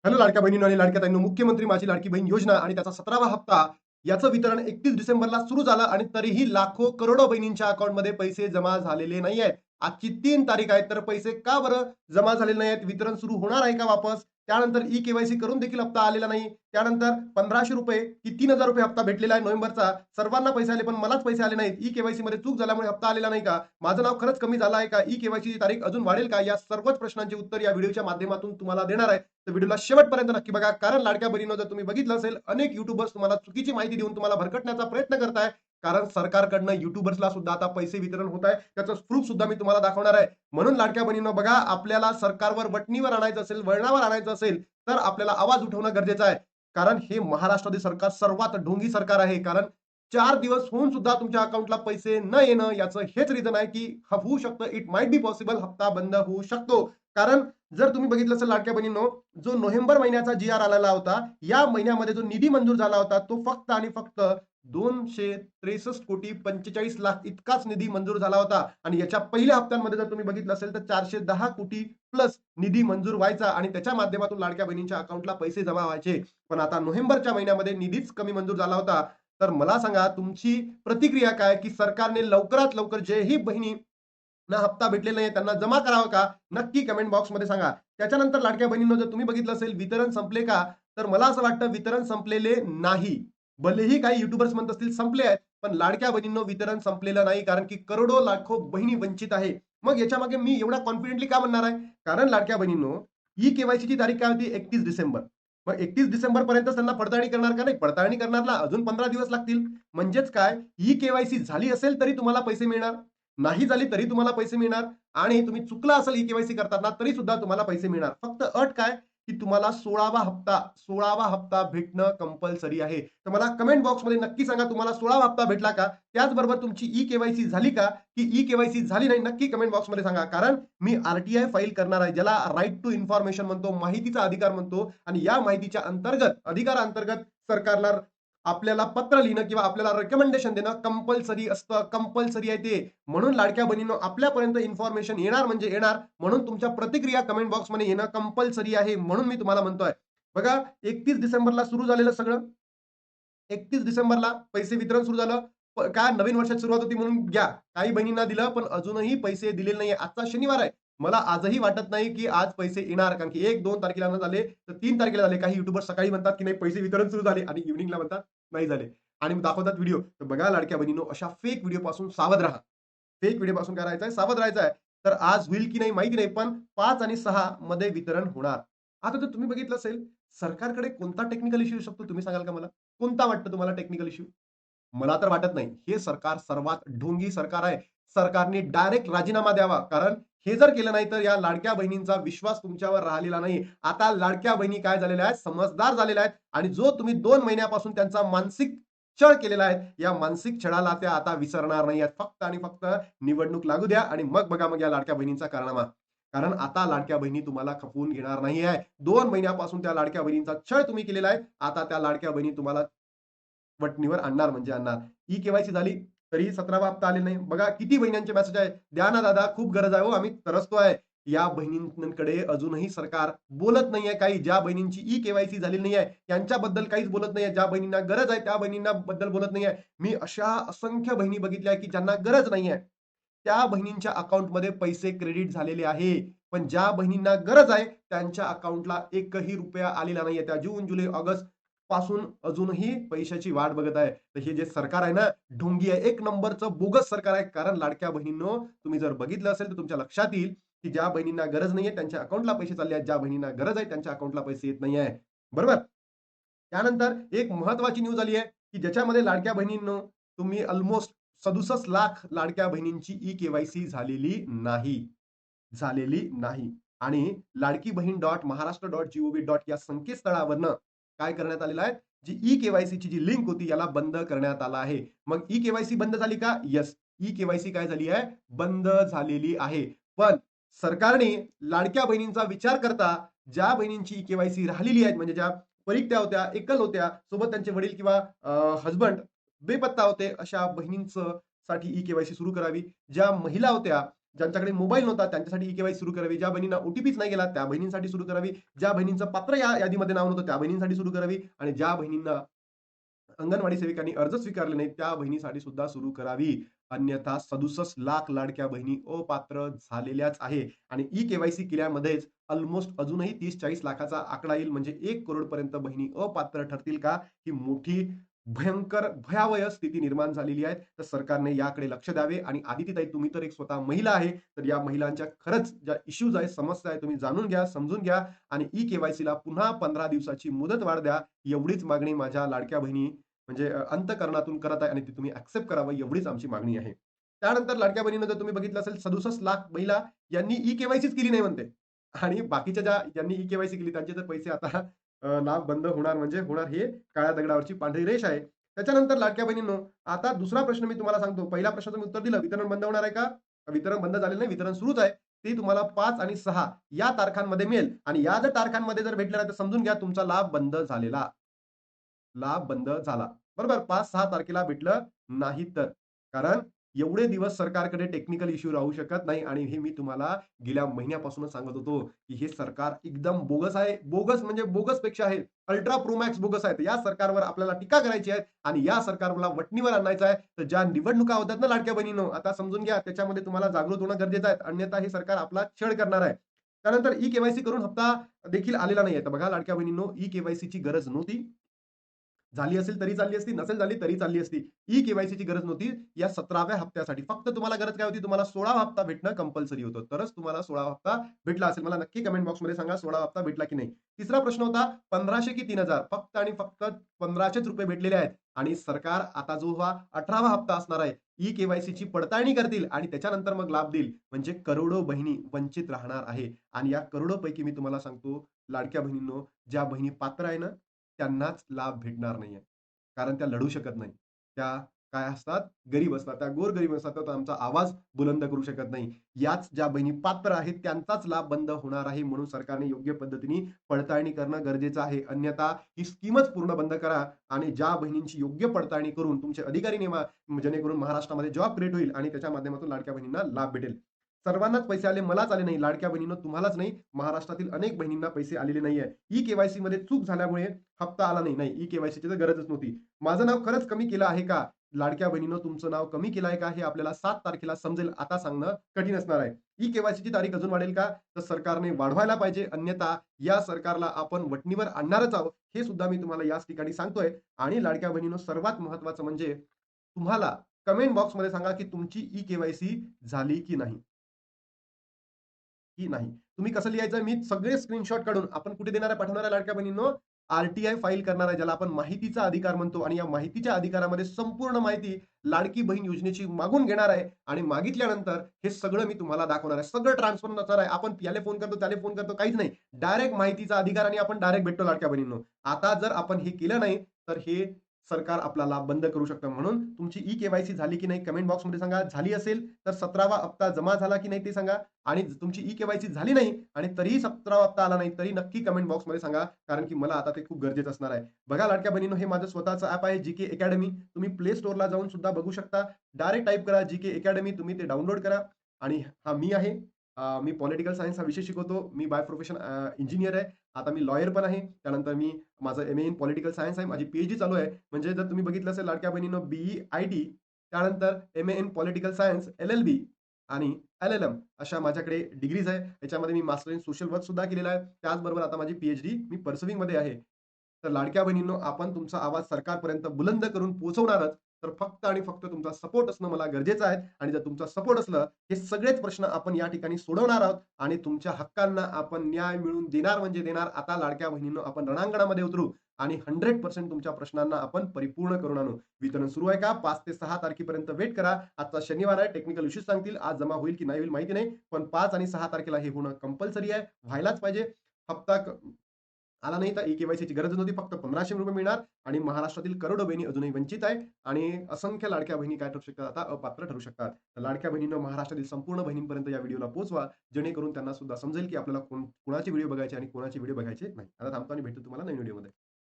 Hello लाडक्या बहिणींनो आणि लाडक्या ताईंनो, मुख्यमंत्री माझी लाडकी बहीण योजना आणि त्याचा 17वा हप्ता याचं वितरण 31 डिसेंबरला सुरू झालं आणि तरीही लाखो करोडो बहिणींच्या अकाउंटमध्ये पैसे जमा झालेले नाही आहेत. आजची 3 तारीख आहे, तर पैसे का बरं जमा झालेले नाही आहेत? वितरण सुरू होणार आहे का वापस? त्यानंतर ई-के-वाय-सी करून देखील हप्ता आलेला नाही. त्यानंतर ₹1500 की ₹3000 हप्ता भेटलेला आहे नोव्हेंबरचा. सर्वांना पैसे आले, पण मलाच पैसे आले नाहीत. ई-के-वाय-सीमध्ये चूक झाल्यामुळे हप्ता आलेला नाही का? माझं नाव खरंच कमी झालं आहे का? ई-के-वाय-सीची तारीख अजून वाढेल का? या सर्वच प्रश्नांची उत्तर या व्हिडिओच्या माध्यमातून तुम्हाला देणार आहे. तर व्हिडिओला शेवटपर्यंत नक्की बघा. कारण लाडक्या बहिणींनो, जर तुम्ही बघितलं असेल, अनेक युट्यूबर्स तुम्हाला चुकीची माहिती देऊन तुम्हाला भरकटण्याचा प्रयत्न करताय. कारण सरकारकडनं युट्यूबर्सला सुद्धा आता पैसे वितरण होत आहे. त्याचं प्रूफ सुद्धा मी तुम्हाला दाखवणार आहे. म्हणून लाडक्या बहिणींनो बघा, आपल्याला सरकारवर वटणीवर आणायचं असेल, वळणावर आणायचं असेल, तर आपल्याला आवाज उठवणं गरजेचं आहे. कारण हे महाराष्ट्रातील सरकार सर्वात ढोंगी सरकार आहे. कारण 4 दिवस होऊन सुद्धा तुमच्या अकाउंटला पैसे न येणं याचं हेच रिझन आहे, की होऊ शकतं, इट माइट बी पॉसिबल, हप्ता बंद होऊ शकतो. कारण जर तुम्ही बघितलं असेल लाडक्या बहिणींनो, जो नोव्हेंबर महिन्याचा जी-आर आलेला होता, या महिन्यामध्ये जो निधी मंजूर झाला होता, तो फक्त आणि फक्त 263,45,00,000 इतकाच निधी मंजूर झाला होता. आणि याच्या पहिल्या हप्त्यांमध्ये जर तुम्ही बघितलं असेल, तर 410 कोटी प्लस निधी मंजूर व्हायचा आणि त्याच्या माध्यमातून लाडक्या बहिणींच्या अकाउंटला पैसे जमा व्हायचे. पण आता नोव्हेंबरच्या महिन्यामध्ये निधीच कमी मंजूर झाला होता. तर मला सांगा, तुमची प्रतिक्रिया काय, की सरकारने लवकरात लवकर जेही बहिणी ना हप्ता भेटलेला नाही त्यांना जमा करावं का? नक्की कमेंट बॉक्समध्ये सांगा. त्याच्यानंतर लाडक्या बहिणींनो, जर तुम्ही बघितलं असेल वितरण संपले का? तर मला असं वाटतं वितरण संपलेले नाही. भलेही काही युट्यूबर्स म्हणत असतील संपले आहेत, पण लाडक्या बहिणींनो वितरण संपलेलं नाही. कारण की करोडो लाखो बहिणी वंचित आहे. मग याच्यामागे मी एवढा कॉन्फिडेंटली का म्हणणार आहे? कारण लाडक्या बहिणींनो, ई-के-वाय-सीची तारीख काय होती? 31 डिसेंबर. मग 31 डिसेंबर पर्यंत त्यांना पडताळणी करणार का? नाही, पडताळणी करण्याला अजून 15 दिवस लागतील. म्हणजेच काय? ई-के-वाय-सी झाली असेल तरी तुम्हाला पैसे मिळणार. नाही झाली तरी तुम्हाला पैसे मिळणार आणि तुम्ही चुकला असेल ई-के-वाय-सी करताना तरी सुद्धा तुम्हाला पैसे मिळणार. फक्त अट काय? की तुम्हाला 16वा हप्ता भेटणं कंपल्सरी आहे. तर मला कमेंट बॉक्समध्ये नक्की सांगा, तुम्हाला 16वा हप्ता भेटला का? त्याचबरोबर तुमची ई-के-वाय-सी झाली का? की ई-के-वाय-सी झाली नाही? नक्की कमेंट बॉक्समध्ये सांगा. कारण मी आर-टी-आय फाईल करणार आहे, ज्याला राइट टू इन्फॉर्मेशन म्हणतो, माहितीचा अधिकार म्हणतो. आणि या माहितीच्या अंतर्गत, अधिकारांतर्गत सरकारला आपल्याला पत्र लिहिणं किंवा आपल्याला रिकमेंडेशन देणं कंपल्सरी असतं. कंपल्सरी आहे ते. म्हणून लाडक्या बहिणींनो, आपल्यापर्यंत इन्फॉर्मेशन येणार म्हणजे येणार. म्हणून तुमच्या प्रतिक्रिया कमेंट बॉक्समध्ये येणं कंपल्सरी आहे. म्हणून मी तुम्हाला म्हणतोय. बघा, 31 डिसेंबरला सुरू झालेलं सगळं. 31 डिसेंबरला पैसे वितरण सुरू झालं. काय नवीन वर्षाची सुरुवात होती म्हणून घ्या. काही बहिणींना दिलं, पण अजूनही पैसे दिलेले नाहीये. आजचा शनिवार आहे. मला आजही वाटत नाही, की आज पैसे येणार. कारण की 1-2 तारखेला न झाले, तर 3 तारखेला झाले. काही युट्यूबर्स सकाळी म्हणतात, की नाही पैसे वितरण सुरू झाले आणि इव्हनिंगला म्हणतात नाही झाले. आणि मग दाखवतात व्हिडिओ. तर बघा लाडक्या बहिणींनो, अशा फेक व्हिडिओपासून सावध राहा. फेक व्हिडिओपासून काय राहायचंय? सावध राहायचं आहे. तर आज होईल की नाही माहिती नाही, पण 5 आणि 6 मध्ये वितरण होणार. आता जर तुम्ही बघितलं असेल, सरकारकडे कोणता टेक्निकल इश्यू येऊ शकतो तुम्ही सांगाल का मला? कोणता वाटतं तुम्हाला टेक्निकल इश्यू? मला तर वाटत नाही. हे सरकार सर्वात ढोंगी सरकार आहे. सरकारने डायरेक्ट राजीनामा द्यावा. कारण हे जर केलं नाही, तर या लाडक्या बहिणींचा विश्वास तुमच्यावर राहिलेला नाही. आता लाडक्या बहिणी काय झालेल्या आहेत? समजदार झालेल्या आहेत आणि जो तुम्ही 2 महिन्यापासून त्यांचा मानसिक छळ केलेला आहे, या मानसिक छळाला त्या आता विसरणार नाही आहेत. फक्त आणि फक्त निवडणूक लागू द्या आणि मग बघा मग या लाडक्या बहिणींचा कारनामा. कारण आता लाडक्या बहिणी तुम्हाला खपवून घेणार नाही आहे. 2 महिन्यापासून त्या लाडक्या बहिणींचा छळ तुम्ही केलेला आहे. आता त्या लाडक्या बहिणी तुम्हाला वटणीवर आणणार म्हणजे आणणार. ई-के-वाय-सी झाली, तरीही 17वा हप्ता आलेला नाही. बघा किती बहिणींचे मेसेज आहे. "द्या ना दादा, खूप गरज आहे हो, आम्ही त्रस्त आहे." या बहिणींकडे अजूनही सरकार बोलत नाहीये काही. ज्या बहिणींची ई-के-वाय-सी झालेली नाहीये, त्यांच्याबद्दल काहीच बोलत नाहीये. ज्या बहिणींना गरज आहे, त्या बहिणींना बद्दल बोलत नाहीये. मी अशा असंख्य बहिणी बघितल्या, की ज्यांना गरज नाहीये. त्या बहिणींच्या अकाउंटमध्ये पैसे क्रेडिट झालेले आहे. पण ज्या बहिणींना गरज आहे, त्यांच्या अकाउंटला एकही रुपया आलेला नाहीये. त्या जून, जुलै, ऑगस्ट पासून अजूनही पैशाची वाट बघत आहे. तर हे जे सरकार आहे ना, ढोंगी आहे. एक नंबरचं बोगस सरकार आहे. कारण लाडक्या बहिणींनो, तुम्ही जर बघितलं असेल तर तुमच्या लक्षात येईल, की ज्या बहिणींना गरज नाहीये त्यांच्या अकाउंटला पैसे चालले आहेत. ज्या बहिणींना गरज आहे त्यांच्या अकाउंटला पैसे येत नाहीये. बरोबर? त्यानंतर एक महत्त्वाची न्यूज आली आहे, की ज्याच्यामध्ये लाडक्या बहिणींनो, तुम्ही अल्मोस्ट 67 लाख लाडक्या बहिणींची ई-के-वाय-सी झालेली नाही. आणि Ladki Bahin dot Maharashtra dot जी-ओ-व्ही dot या संकेतस्थळावरनं काय करण्यात आलेलं आहे, जी ई-के-वाय-सीची जी लिंक होती याला बंद करण्यात आला आहे. मग ई-के-वाय-सी बंद झाली का? येस. ई-के-वाय-सी काय झाली आहे? बंद झालेली आहे. पण सरकारने लाडक्या बहिणींचा विचार करता ज्या बहिणींची ई-के-वाय-सी राहिलेली आहेत, म्हणजे ज्या परित्या होत्या, एकल होत्या, सोबत त्यांचे वडील किंवा हसबंड बेपत्ता होते, अशा बहिणींचं साठी ई-के-वाय-सी सुरू करावी. ज्या महिला होत्या ज्यांच्याकडे मोबाईल नव्हता त्यांच्यासाठी ई-के-वाय-सी सुरू करावी. ज्या बहिणींना ओ-टी-पीच नाही गेला त्या बहिणींसाठी सुरू करावी. ज्या बहिणींचं पात्र या यादीमध्ये नाव नव्हतं त्या बहिणींसाठी सुरू करावी आणि ज्या बहिणींना अंगणवाडी सेविकांनी अर्ज स्वीकारले नाहीत, त्या बहिणीसाठी सुद्धा सुरू करावी. अन्यथा 67 लाख लाडक्या बहिणी अपात्र झालेल्याच आहे आणि ई-के-वाय-सी केल्यामध्येच अल्मोस्ट अजूनही 30-40 लाखाचा आकडा येईल म्हणजे 1 करोड पर्यंत बहिणी अपात्र ठरतील का? ही मोठी भयंकर भयावह स्थिती निर्माण झालेली आहे. तर सरकारने याकडे लक्ष द्यावे आणि आदितीताई तुम्ही तर एक स्वतः महिला आहे. तर या महिलांच्या खरंच ज्या इश्यूज आहेत, समस्या आहे तुम्ही जाणून घ्या, समजून घ्या आणि ई-के-वाय-सीला पुन्हा 15 दिवसाची मुदतवाढ द्या. एवढीच मागणी माझ्या लाडक्या बहिणी म्हणजे अंतःकरणातून करत आहे आणि ती तुम्ही एक्सेप्ट करावं एवढीच आमची मागणी आहे. त्यानंतर लाडक्या बहिणीनं जर तुम्ही बघितलं असेल 67 लाख महिला यांनी ई-के-वाय-सीच केली नाही म्हणते आणि बाकीच्या ज्यांनी ई-के-वाय-सी केली त्यांचे तर पैसे आता लाभ बंद होणार म्हणजे होणार हे काळ्या दगडावरची पांढरी रेष आहे. त्याच्यानंतर लाडक्या बहिणींनो, आता दुसरा प्रश्न मी तुम्हाला सांगतो. पहिल्या प्रश्नाचं मी उत्तर दिलं. वितरण बंद होणार आहे का? वितरण बंद झालेलं नाही. वितरण सुरूच आहे. ते तुम्हाला 5 आणि 6 या तारखांमध्ये मिळेल आणि या जर तारखांमध्ये जर भेटलं नाही तर समजून घ्या तुमचा लाभ बंद झाला. बरोबर 5-6 तारखेला भेटलं नाही तर. कारण एवढे दिवस सरकारकडे टेक्निकल इश्यू राहू शकत नाही आणि हे मी तुम्हाला गेल्या महिन्यापासूनच सांगत होतो, की हे सरकार एकदम बोगस आहे. बोगस म्हणजे बोगसपेक्षा आहे. अल्ट्रा प्रो मॅक्स बोगस आहे. या सरकारवर आपल्याला टीका करायची आहे आणि या सरकारला वठणीवर आणायचं आहे. तर ज्या निवडणुका होतात ना लाडक्या बहिणींनो, आता समजून घ्या त्याच्यामध्ये तुम्हाला जागृत होणं गरजेचं आहे. अन्यथा हे सरकार आपला छळ करणार आहे. त्यानंतर ई-के-वाय-सी करून हप्ता देखील आलेला नाहीये. तर बघा लाडक्या बहिणींनो, ई-के-वाय-सीची गरज नव्हती. झाली असेल तरी चालली असती, नसेल झाली तरी चालली असती. ई-के-वाय-सीची गरज नव्हती या 17व्या हप्त्यासाठी. फक्त तुम्हाला गरज काय होती? तुम्हाला 16वा हप्ता भेटणं कंपल्सरी होतं. तरच तुम्हाला 16वा हप्ता भेटला असेल. मला नक्की कमेंट बॉक्समध्ये सांगा 16वा हप्ता भेटला की नाही? तिसरा प्रश्न होता 1500 की 3000 फक्त आणि फक्त 1500च रुपये भेटलेले आहेत आणि सरकार आता जो हा 18वा हप्ता असणार आहे, ई-के-वाय-सीची पडताळणी करतील आणि त्याच्यानंतर मग लाभ देईल. म्हणजे करोडो बहिणी वंचित राहणार आहे आणि या करोडोपैकी मी तुम्हाला सांगतो, लाडक्या बहिणींनो, ज्या बहिणी पात्र आहे ना त्यांनाच लाभ भेटणार नाहीये. कारण त्या लढू शकत नाही. त्या काय असतात? गरीब असतात. त्या गोरगरीब असतात. तर आमचा आवाज बुलंद करू शकत नाही. याच ज्या बहिणी पात्र आहेत त्यांचाच लाभ बंद होणार आहे. म्हणून सरकारने योग्य पद्धतीने पडताळणी करणं गरजेचं आहे. अन्यथा ही स्कीमच पूर्ण बंद करा आणि ज्या बहिणींची योग्य पडताळणी करून तुमचे अधिकारी नेमा जेणेकरून महाराष्ट्रामध्ये जॉब क्रिएट होईल आणि त्याच्या माध्यमातून लाडक्या बहिणींना लाभ भेटेल. सर्वांनाच पैसे आले, मलाच आले नाही. लाडक्या बहिणींनो तुम्हालाच नाही, महाराष्ट्रातील अनेक बहिणींना पैसे आलेले नाहीये. ई-के-वाय-सी मध्ये चूक झाल्यामुळे हप्ता आला नाही. नाही, ई-के-वाय-सीची तर गरजच नव्हती. माझं नाव खरंच कमी केलं आहे का? लाडक्या बहिणींनो तुमचं नाव कमी केलं आहे का? हे आपल्याला 7 तारखेला समजेल. आता सांगणं कठीण असणार आहे. ई-के-वाय-सीची तारीख अजून वाढेल का? तर सरकारने वाढवायला पाहिजे. अन्यथा या सरकारला आपण वठणीवर आणणारच आहोत. हे सुद्धा मी तुम्हाला याच ठिकाणी सांगतोय. आणि लाडक्या बहिणींनो सर्वात महत्त्वाचं म्हणजे तुम्हाला कमेंट बॉक्समध्ये सांगा, की तुमची ई-के-वाय-सी झाली की नाही? की नाही. तुम्ही कसं लिहायचं मी सगळे स्क्रीनशॉट काढून आपण कुठे देणार आहे पाठवणार आहे लाडक्या बहिणींनो? आर-टी-आय फाईल करणार आहे ज्याला आपण माहितीचा अधिकार म्हणतो आणि या माहितीच्या अधिकारामध्ये संपूर्ण माहिती लाडकी बहीण योजनेची मागून घेणार आहे आणि मागितल्यानंतर हे सगळं मी तुम्हाला दाखवणार आहे. सगळं ट्रान्सफर नसणार आहे. आपण याला फोन करतो, त्याला फोन करतो काहीच नाही. डायरेक्ट माहितीचा अधिकार आणि आपण डायरेक्ट भेटतो लाडक्या बहिणींनो. आता जर आपण हे केलं नाही तर हे सरकार आपला लाभ बंद करू शकतं. म्हणून तुमची ई-के-वाय-सी झाली की नाही कमेंट बॉक्समध्ये सांगा. झाली असेल तर 17वा हप्ता जमा झाला की नाही ते सांगा आणि तुमची ई-के-वाय-सी झाली नाही आणि तरीही 17वा हप्ता आला नाही, तरी नक्की कमेंट बॉक्समध्ये सांगा. कारण की मला आता ते खूप गरजेचं असणार आहे. बघा लाडक्या बहिणींनो, हे माझं स्वतःचं ॲप आहे जी-के अकॅडमी. तुम्ही प्ले स्टोअरला जाऊन सुद्धा बघू शकता. डायरेक्ट टाइप करा जी-के अकॅडमी. तुम्ही ते डाउनलोड करा आणि हा मी आहे. मी पॉलिटिकल सायन्स हा विषय शिकवतो. मी बाय प्रोफेशन इंजिनिअर आहे. आता मी लॉयर पण आहे. त्यानंतर मी माझं एम-ए इन पॉलिटिकल सायन्स आहे. माझी पी-एच-डी चालू आहे. म्हणजे जर तुम्ही बघितलं असेल लाडक्या बहिणींनो, बी-ई-आय-टी त्यानंतर MA in political science, LLB आणि एल-एल-एम अशा माझ्याकडे डिग्रीज आहे. याच्यामध्ये मी मास्टर इन सोशल वर्क सुद्धा केलेला आहे. त्याचबरोबर आता माझी पी-एच-डी मी पर्सुइंगमध्ये आहे. तर लाडक्या बहिणींनो, आपण तुमचा आवाज सरकारपर्यंत बुलंद करून पोहोचवणारच. तर फक्त आणि फक्त तुमचा सपोर्ट असणं मला गरजेचं आहे आणि जर तुमचा सपोर्ट असलं, हे सगळेच प्रश्न आपण या ठिकाणी सोडवणार आहोत आणि तुमच्या हक्कांना आपण न्याय मिळवून देणार म्हणजे देणार. आता लाडक्या बहिणींनो, आपण रणांगणामध्ये उतरू आणि 100% तुमच्या प्रश्नांना आपण परिपूर्ण करून आणू. वितरण सुरू आहे का? 5 ते 6 तारखेपर्यंत वेट करा. आजचा शनिवार आहे. टेक्निकल इश्यूज सांगतील. आज जमा होईल की नाही होईल माहिती नाही. पण 5 आणि 6 तारखेला हे होणं कंपल्सरी आहे. व्हायलाच पाहिजे. हप्ता आला नाही तर ई-के-वाय-सीची गरज नव्हती. फक्त ₹1500 मिळणार आणि महाराष्ट्रातील करोडो बहिणी अजूनही वंचित आहे आणि असंख्य लाडक्या बहिणी काय ठरू शकतात आता अपात्र ठरू शकतात. तर लाडक्या बहिणींनो महाराष्ट्रातील संपूर्ण बहिणींपर्यंत या व्हिडिओला पोहोचवा. जेणेकरून त्यांना सुद्धा समजेल की आपल्याला कोणाचे व्हिडिओ बघायचे आणि कोणाचे व्हिडिओ बघायचे नाही. आता थांबतो आणि भेटतो तुम्हाला नवीन व्हिडिओमध्ये.